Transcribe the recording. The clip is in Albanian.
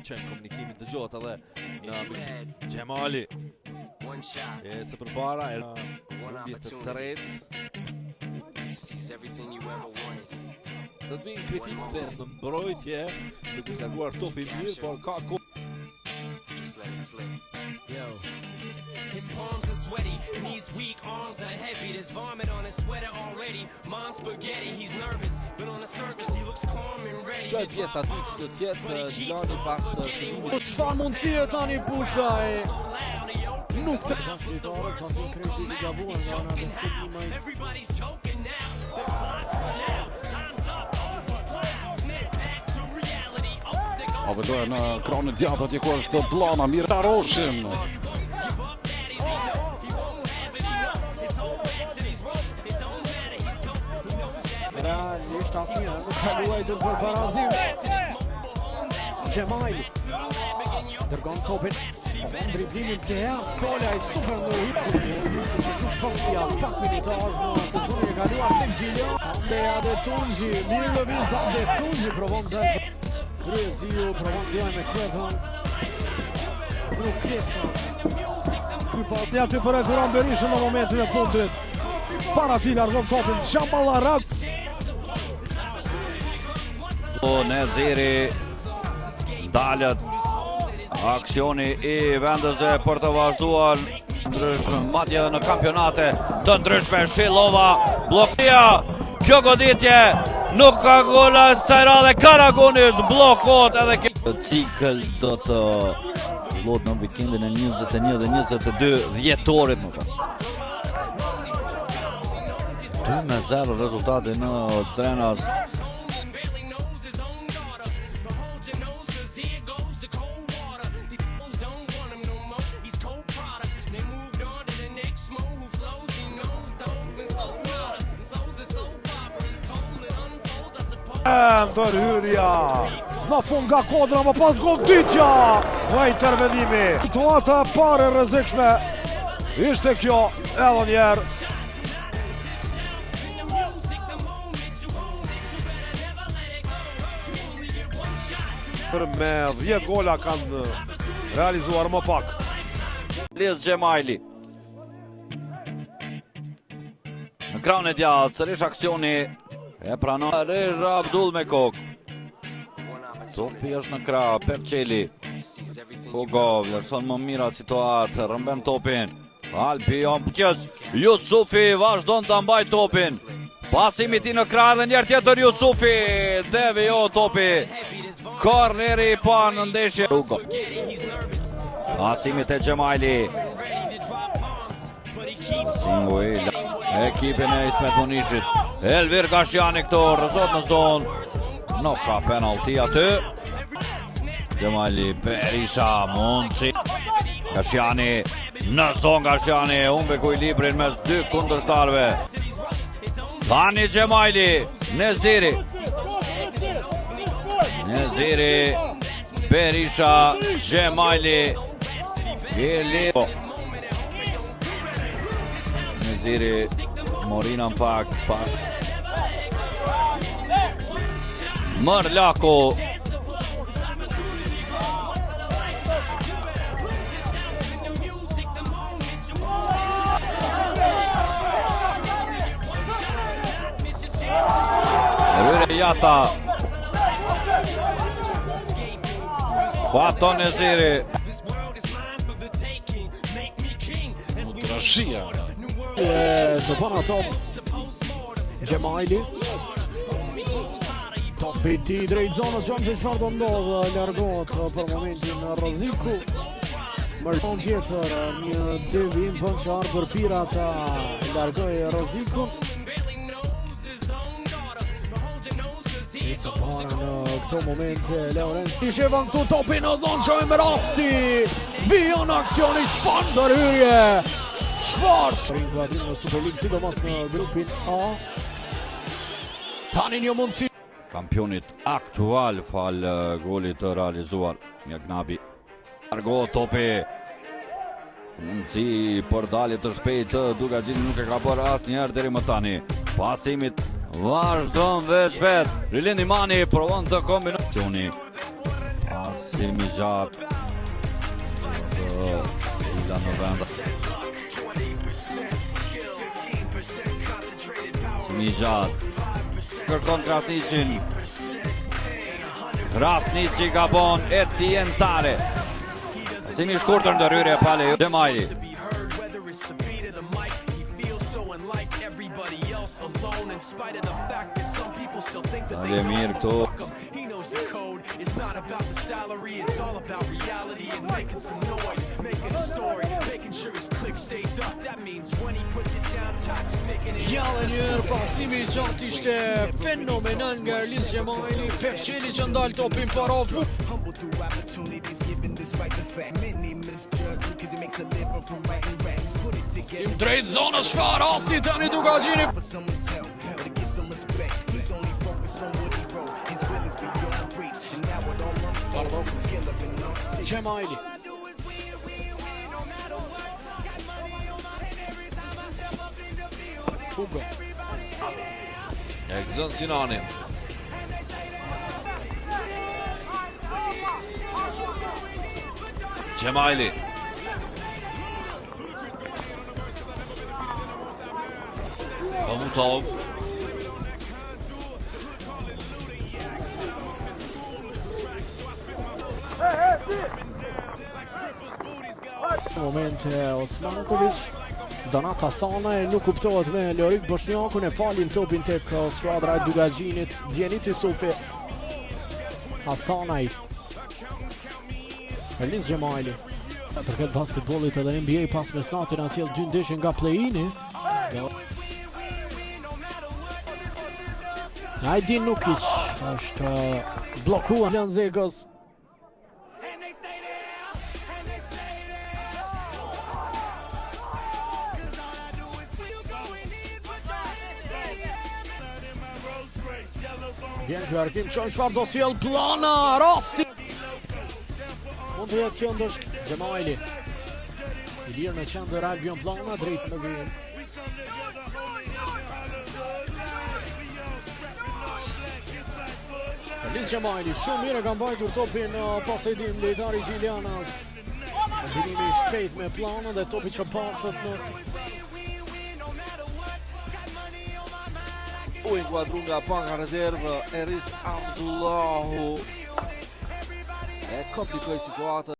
qenë komunikimin të gjotë edhe në Gjemali. Ecë përpara, humbje të tretë. Do të vinë kritik dhe në mbrojtje, duke të larguar topin mirë, por ka His palms are sweaty, knees weak, arms are heavy. There's vomit on his sweater already. Mom's spaghetti, he's nervous, but on the surface he looks calm and ready. Qoj pjesa dytë që do tjetë Zilani pas shërimit. Çfarë mundësie tani Busha e nuk të bashkëtare pasi krejtësi të gabuar nga ana e Sigmaj. Everybody's choking now. The clock's run out. Time's up. Snap back to reality. A vëdojë në kranë djatë atje ku është Blana mirë të Roshin. Realisht asnjë nuk ka luajtur për barazim. Gjemali dërgon topin, driblimin të herë, Tola e super në hitë, ishte që nuk përti as pak minutazh në sezonin e kaluar tek Gjilja. Ande Adetunji, mirë lëviz Adetunji, provon të Kreziu, provon të luaj me Kvekon. Nuk keca. Dhe aty për e Kuran Berishën në momentin e fundit. Para ti largon topin Gjamalla Rag. Neziri dalët aksioni i vendëse për të vazhduar madje në kampionate të ndryshme. Shilova blokja, kjo goditje nuk ka gola Sajra dhe Karagunis blokot edhe cikël do të lot në vikendin e 21 dhe 22 dhjetorit më të 2-0 rezultati në Drenas. Ndërhyrja në fund nga kodra, më pas goditja dhe intervenimi. Situata e parë e rrezikshme ishte kjo edhe njerë. Me 10 gola kanë realizuar më pak. Liz Gjemali në kraun e djallë, sërish aksioni e pranon Reza Abdul me kokë. Topi është në krah, Perçeli. Hugo vlerëson më mira situatë, rëmbem topin. Alpi Ompkës, Jusufi vazhdon të mbaj topin. Pasimi ti në krah dhe njerë tjetër Jusufi. Devio topi. Korneri i parë në ndeshje. Hugo. Pasimi te Gjemali. Singuila. Ekipin e Ismet Munishit. Elvir Gashjani këto rëzot në zonë. Nuk ka penalti aty. Gjemali, Berisha, Mundsi. Gashjani, në zonë Gashjani. Humbe kuilibrin mes dy kundërshtarëve. Tani Gjemali, Neziri. Neziri, Berisha, Gjemali. Neziri, Morina në fakt pas Mërlako. Ryre Jata. Fato Neziri. Rashia. Të bëna top Gjemali. Topi ti drejt zonës, që se çfarë do ndodhë, largohet për momentin rreziku. Mërton tjetër, një devim vënçar për Pirata, largoi rrezikun. Së parë në këto momente, Leorenc Ishevan këtu topi në zonë, shojmë rasti. Vion aksioni, çfarë ndërhyrje. Schwarz! Ringvadim në Superligë, sidomos në grupin A. Tani një mundësi. Kampionit aktual fal golit të realizuar nga Gnabi. Largo topi. Mundësi për dalje të shpejtë, Dugaxhini nuk e ka bërë asnjëherë deri më tani. Pasimit vazhdon veç vet. Rilindi Mani provon të kombinacioni. Pas Simi Gjat. Cila në vend. Simi Gjat. Kërkon Krasnicin. Krasnici ka bon Etientare. Simi shkurtër ndërhyrje pale Xhemaili. Ale mirë këtu. Jallë njërë pasimi i gjatë ishte fenomenal nga Erlis Xhemaili. Pefçeli që ndalë topin para. Sim drejt zonës shfar, Asti tani Dugagjini. Pardon. Xhemaili. Hugo. E gëzën Sinani. Xhemaili. Hamutov. Moment Osmanovic. Donat Hasanaj nuk kuptohet me Lorik Boshnjakun, e falin topin tek skuadra e Dugagjinit. Djenit Isufi. Hasanaj. Erlis Xhemaili. Për këtë basketbollit edhe NBA pas mesnatin a sjell 2 ndeshje nga play-ini. Ajdin Nukic është blokuar Lanzegos. Vjen kjo Arkim Qojnë qëfar do sjell plana Rasti. Mund të jetë kjo ndësh Xhemaili. I lirë me qendër Albion Plana drejt në vijin. Erlis Xhemaili shumë mirë ka mbajtur topin posedim lejtari Gjilianas. Kombinimi shpejt me Plana dhe topi që patët në U inkuadru nga panka rezervë Eris Abdullahu. E komplikoj situatën.